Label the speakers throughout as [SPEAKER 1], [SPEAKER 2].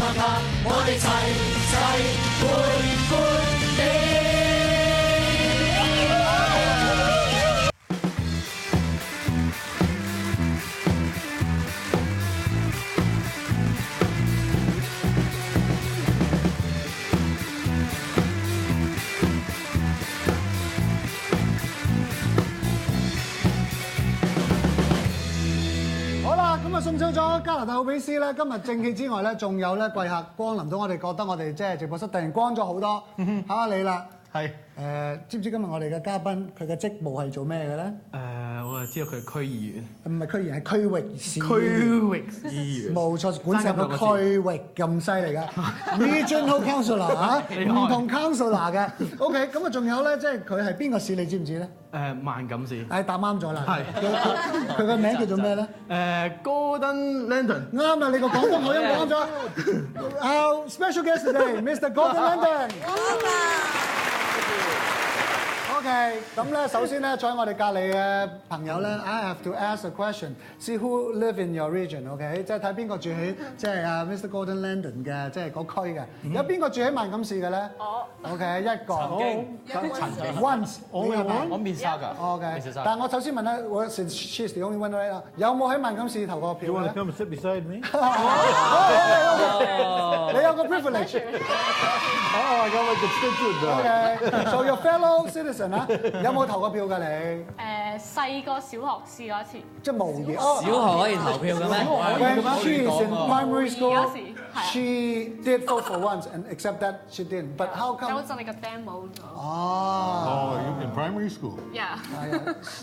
[SPEAKER 1] 咔咔，我哋齊陪你。
[SPEAKER 2] 咁啊送走咗加拿大奧比斯咧，今日正氣之外咧，仲有咧貴客光臨到我哋，覺得我哋即係直播室突然光咗好多。考下你啦，
[SPEAKER 3] 係
[SPEAKER 2] 知唔知今日我哋嘅嘉賓佢嘅職務係做咩嘅咧？
[SPEAKER 3] 我就知道佢係區議員，
[SPEAKER 2] 唔係區議員，係區域市
[SPEAKER 3] 議員，
[SPEAKER 2] 冇錯，管成個區域咁犀利㗎 ，Regional Councillor 啊，唔同 Councillor 嘅。OK， 咁啊仲有咧，即係佢係邊個市你知唔知咧？
[SPEAKER 3] 萬錦市。
[SPEAKER 2] 答啱咗啦。
[SPEAKER 3] 係。
[SPEAKER 2] 佢個名叫做咩咧
[SPEAKER 3] ？Gordon Landon。
[SPEAKER 2] 啱啦，你個廣東口音講咗。Our special guest today, Mr. Gordon Landon。OK， 咁咧首先咧坐喺我哋隔離嘅朋友咧 ，I have to ask a question. See who live in your region. OK， 即係睇邊個住喺即係Mr. Gordon Landon 嘅即係嗰區嘅。有邊個住喺萬錦市嘅咧？我。OK， 一個。曾經。Once。我面沙㗎。OK。但係我首先問咧，我 since she's the only one right now， 有冇喺萬錦市投過票咧
[SPEAKER 4] You want to come and sit beside me?
[SPEAKER 2] 你有個 privilege。Oh,
[SPEAKER 4] I got my constituent back.
[SPEAKER 2] OK， so your fellow citizen 啊，有冇投過票㗎你？
[SPEAKER 5] 細個小學試過一次。
[SPEAKER 2] 即係無疑。
[SPEAKER 6] 小學可以投票嘅咩？
[SPEAKER 2] When she is in primary school,
[SPEAKER 5] 嗰時係啊
[SPEAKER 2] she did vote for once, and except that she didn't. But how
[SPEAKER 5] 有
[SPEAKER 2] come?
[SPEAKER 5] 陣你個 demo 咗。
[SPEAKER 4] Oh, are you in primary school?
[SPEAKER 5] Yeah,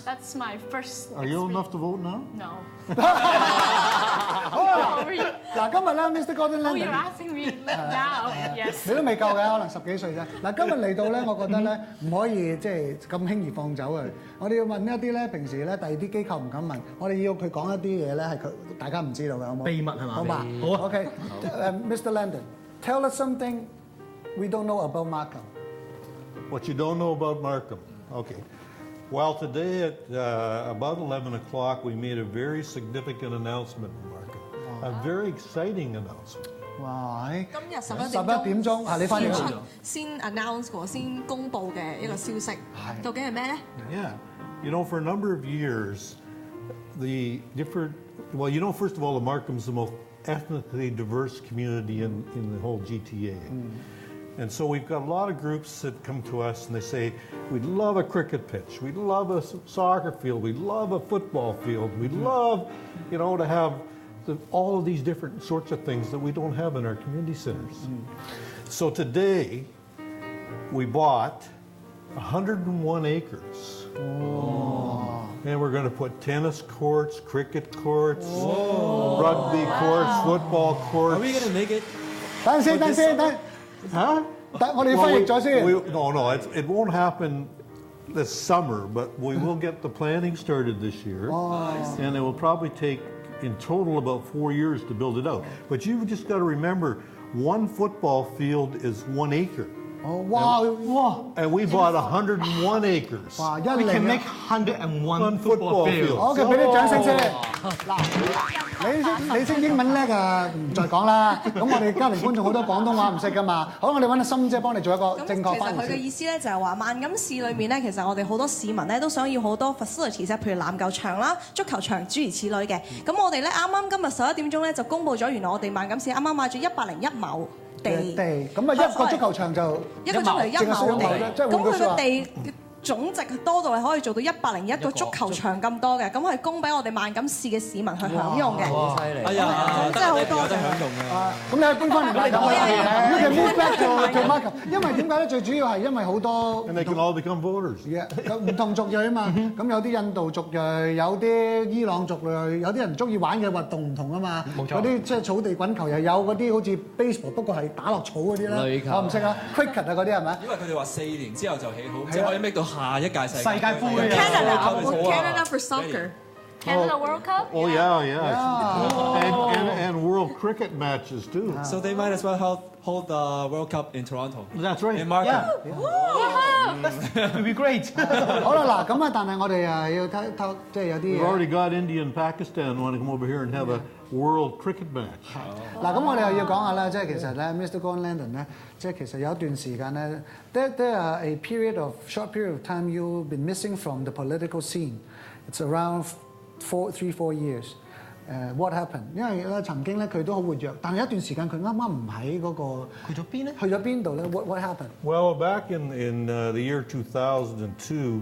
[SPEAKER 5] that's my first.
[SPEAKER 4] Are you old enough to vote now?
[SPEAKER 5] No.
[SPEAKER 2] 嗱，今日咧，Mr. Gordon
[SPEAKER 5] Oh, you're
[SPEAKER 2] Landon，
[SPEAKER 5] asking me now? Yes.
[SPEAKER 2] 你都未夠嘅，可能10幾歲啫。嗱，今日嚟到咧，我覺得咧唔可以即係咁輕易放走佢。我哋要問一啲咧，平時咧第二啲機構唔敢問，我哋要佢講一啲嘢咧係佢大家唔知道嘅，好冇？
[SPEAKER 3] 秘密係嘛？
[SPEAKER 2] 好嘛？
[SPEAKER 3] 好啊。
[SPEAKER 2] OK， Mr. Landon, tell us something we don't know about Markham.
[SPEAKER 4] What you don't know about Markham? Okay. Well, today at about 11 o'clock, we made a very significant announcement in Markham. A very exciting announcement.
[SPEAKER 2] 哇！
[SPEAKER 7] 今日11
[SPEAKER 2] 點鐘啊，你翻嚟啦。
[SPEAKER 7] 先 announce 過，先公佈嘅一個消息，究竟係咩咧
[SPEAKER 4] Yeah. You know, for a number of years, the different, well, you know, first of all, the Markham's the most ethnically diverse community in the whole GTA. And so we've got a lot of groups that come to us and they say, we'd love a cricket pitch, we'd love a soccer field, we'd love a football field, we'd love, you know, to have all of these different sorts of things that we don't have in our community centers. So today, we bought 101 acres. And we're going to put tennis courts, cricket courts, rugby courts, football courts.
[SPEAKER 6] Are we going to make it?
[SPEAKER 2] 等先。
[SPEAKER 4] Huh?
[SPEAKER 2] 我哋要翻譯咗先。
[SPEAKER 4] No, it won't happen this summer, but we will get the planning started this year. And it will probably take, in total, about 4 years to build it out. But you've just got to remember, one football field is 1 acre.
[SPEAKER 2] Wow!
[SPEAKER 4] And we bought 101 acres.
[SPEAKER 2] Wow!
[SPEAKER 3] We can make 101 football fields.
[SPEAKER 2] OK， 俾啲掌聲先。嗱，你識英文叻啊，唔再講啦。咁我哋家庭觀眾好多廣東話唔識噶嘛。好，我哋揾阿心姐幫你做一個正確翻譯。
[SPEAKER 7] 其實佢嘅意思咧就係話，萬錦市裏面咧，其實我哋好多市民咧都想要好多 facilities， 譬如籃球場啦、足球場諸如此類嘅。咁我哋咧啱啱今日11點鐘咧就公佈咗，原來我哋萬錦市啱啱買咗101畝地，
[SPEAKER 2] 咁啊一個足球場就
[SPEAKER 7] 一個足球1畝地，咁佢個地總值多到係可以做到101個足球場咁多嘅，咁係供俾我哋萬錦市嘅市民去享用嘅。
[SPEAKER 6] 好犀利！哎
[SPEAKER 7] 呀，真係好多謝。
[SPEAKER 6] 享用嘅。
[SPEAKER 2] 咁你去搬翻嚟萬錦啦，你哋 move back to Markham， 因為點解咧？最主要係因為好多
[SPEAKER 4] And they can all become voters.
[SPEAKER 2] 唔同族裔啊嘛，咁有啲印度族裔，有啲伊朗族裔，有啲人中意玩嘅運動唔同啊嘛。嗰啲即係草地滾球，又有嗰啲好似 baseball， 不過係打落草嗰啲咧。我唔識啊 ，cricket 啊嗰啲係咪？
[SPEAKER 6] 因為佢哋話4年之後就起好，即係可以 make 到下一屆世界盃。
[SPEAKER 7] Canada for soccer。
[SPEAKER 5] Canada World Cup.
[SPEAKER 4] Oh yeah. And World Cricket matches too.
[SPEAKER 6] So they might as well hold the World Cup in Toronto.
[SPEAKER 4] That's right.
[SPEAKER 6] In Markham.
[SPEAKER 3] It will be great.
[SPEAKER 2] 好啦，嗱咁啊，但係我哋要睇即係有啲
[SPEAKER 4] We've
[SPEAKER 2] 嘢。
[SPEAKER 4] already got India and Pakistan want to come over here and have a World Cricket match.
[SPEAKER 2] 嗱，咁我哋又要講下啦，即係其實咧，Mr. Gordon Landon 咧，即係其實有一段時間咧，there are a short period of time you've been missing from the political scene. It's around 3-4 years. What happened？ 因為咧曾經咧佢都好活躍，但係有一段時間佢啱啱唔喺嗰個
[SPEAKER 3] 去咗邊咧？
[SPEAKER 2] 去咗邊度咧 ？What happened？
[SPEAKER 4] Well, back in the year 2002,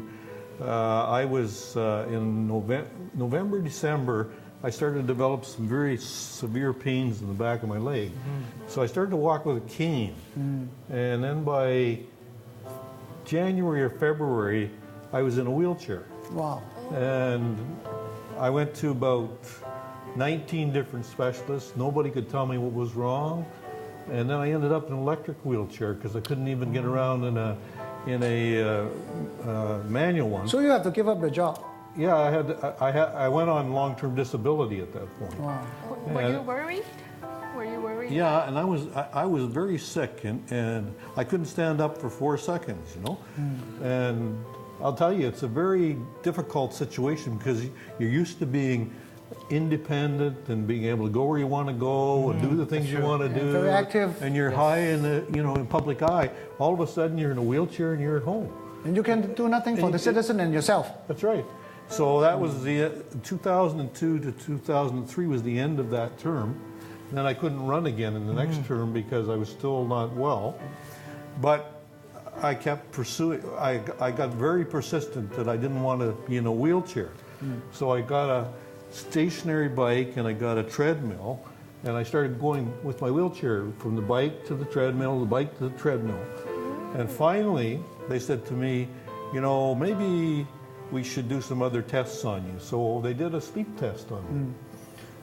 [SPEAKER 4] I was in November, December. I started to develop some very severe pains in the back of my leg. So I started to walk with a cane. And then by January or February, I was in a wheelchair.
[SPEAKER 2] Wow.
[SPEAKER 4] And I went to about 19 different specialists. Nobody could tell me what was wrong. And then I ended up in an electric wheelchair because I couldn't even get around in a manual one.
[SPEAKER 2] So you have to give up the job.
[SPEAKER 4] Yeah, I went on long-term disability at that point.
[SPEAKER 2] Wow.
[SPEAKER 5] Were you worried? Were you worried?
[SPEAKER 4] Yeah, and I was very sick, and I couldn't stand up for 4 seconds, you know. And I'll tell you, it's a very difficult situation because you're used to being independent and being able to go where you want to go and do the things you want to do.
[SPEAKER 2] Very active.
[SPEAKER 4] And you're high in the in public eye. All of a sudden, you're in a wheelchair and you're at home.
[SPEAKER 2] And you can do nothing for the citizen and yourself.
[SPEAKER 4] That's right. So that was the 2002 to 2003 was the end of that term. Then I couldn't run again in the next term because I was still not well. But I kept pursuing. I got very persistent that I didn't want to be in a wheelchair. So I got a stationary bike and I got a treadmill, and I started going with my wheelchair from the bike to the treadmill, the bike to the treadmill. And finally, they said to me, maybe we should do some other tests on you. So they did a sleep test on me.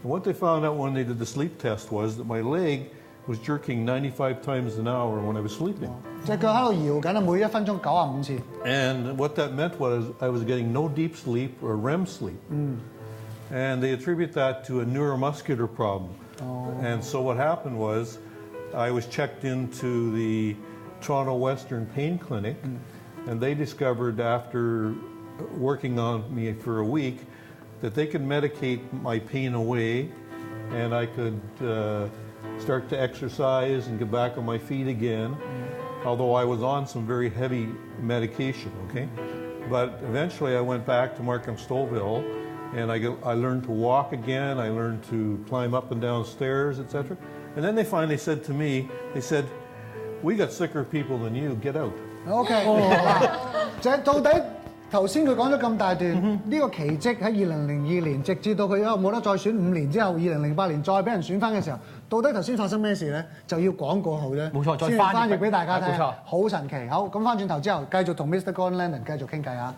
[SPEAKER 4] And what they found out when they did the sleep test was that my leg was jerking 95 times an hour when I was sleeping.
[SPEAKER 2] 隻腳喺度搖緊啊，每1分鐘95次。
[SPEAKER 4] And what that meant was I was getting no deep sleep or REM sleep. And they attribute that to a neuromuscular problem. And so what happened was I was checked into the Toronto Western Pain Clinic, and they discovered after working on me for a week that they could medicate my pain away, and I could start to exercise and get back on my feet again, although I was on some very heavy medication, okay? But eventually I went back to Markham Stouffville, and I learned to walk again, I learned to climb up and down stairs, etc. And then they finally said to me, they said, "We got sicker people than you, get out."
[SPEAKER 2] OK， 就到底頭先佢講咗咁大段，呢個奇蹟喺2002年，直至到佢冇得再選5年之後，2008年再俾人選翻嘅時候，到底頭先發生咩事咧？就要廣告號咧，
[SPEAKER 3] 冇錯，再
[SPEAKER 2] 先翻譯俾大家聽，
[SPEAKER 3] 冇錯，
[SPEAKER 2] 好神奇。好，咁翻轉頭之後，繼續同 Mr. Gordon Landon 繼續傾偈啊！